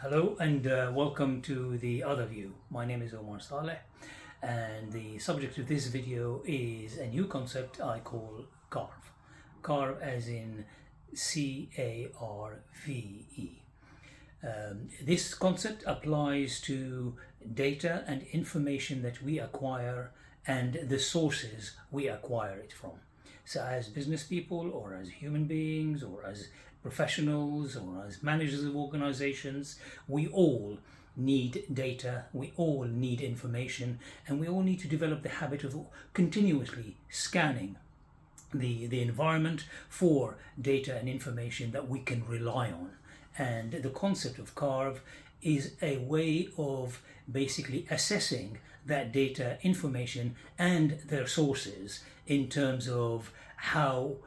Hello and welcome to the other view. My name is Omar Saleh, and the subject of this video is a new concept I call CARVe. CARVe as in CARVE. This concept applies to data and information that we acquire and the sources we acquire it from. So as business people or as human beings or as professionals or as managers of organizations, we all need data, we all need information, and we all need to develop the habit of continuously scanning the environment for data and information that we can rely on. And the concept of CARVe is a way of basically assessing that data, information, and their sources in terms of how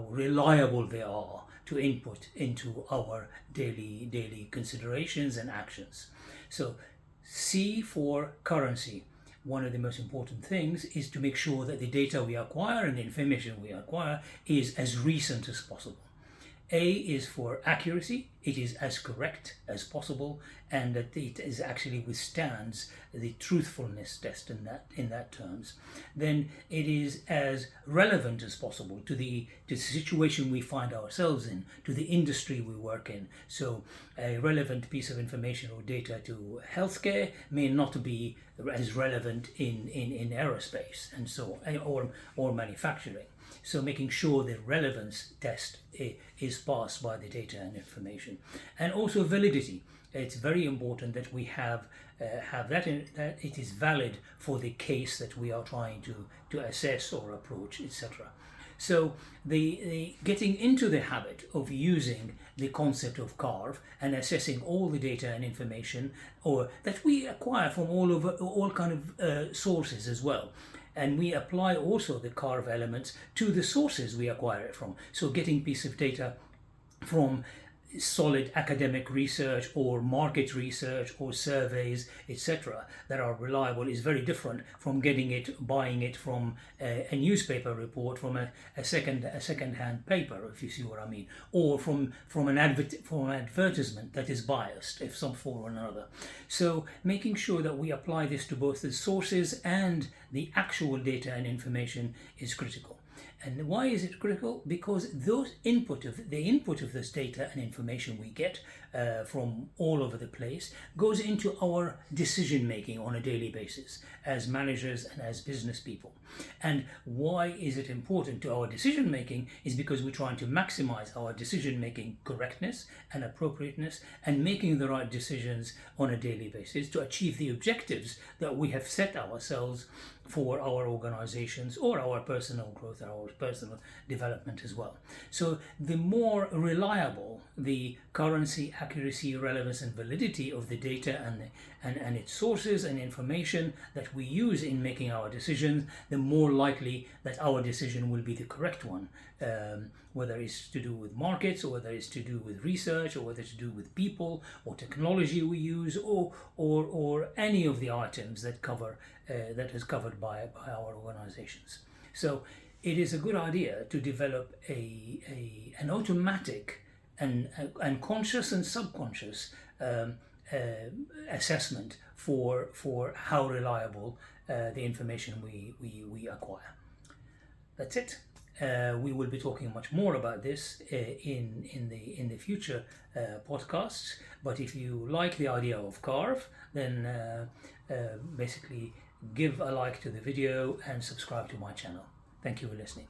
reliable they are to input into our daily considerations and actions. So C for currency. One of the most important things is to make sure that the data we acquire and the information we acquire is as recent as possible. A is for accuracy. It is as correct as possible, and that it is actually withstands the truthfulness test in that terms. Then it is as relevant as possible to the situation we find ourselves in, to the industry we work in. So a relevant piece of information or data to healthcare may not be as relevant in aerospace and so or manufacturing. So making sure the relevance test is passed by the data and information, and also validity. It's very important that we have that it is valid for the case that we are trying to assess or approach, etc. So the getting into the habit of using the concept of CARVe and assessing all the data and information or that we acquire from all kind of sources as well. And we apply also the CARVe elements to the sources we acquire it from. So getting piece of data from solid academic research or market research or surveys, etc., that are reliable is very different from buying it from a newspaper report, from a second-hand paper, if you see what I mean, or from an advertisement that is biased of some form or another. So making sure that we apply this to both the sources and the actual data and information is critical. And why is it critical? Because the input of this data and information we get from all over the place goes into our decision making on a daily basis as managers and as business people. And why is it important to our decision making is because we're trying to maximize our decision making correctness and appropriateness and making the right decisions on a daily basis to achieve the objectives that we have set ourselves for our organizations or our personal growth or our personal development as well. So the more reliable the currency, accuracy, relevance, and validity of the data and its sources and information that we use in making our decisions, the more likely that our decision will be the correct one, whether it's to do with markets or whether it's to do with research or whether it's to do with people or technology we use or any of the items that is covered by our organizations. So it is a good idea to develop an automatic and conscious and subconscious assessment for how reliable the information we acquire. That's it. We will be talking much more about this in the future podcasts. But if you like the idea of CARVe, then basically give a like to the video and subscribe to my channel. Thank you for listening.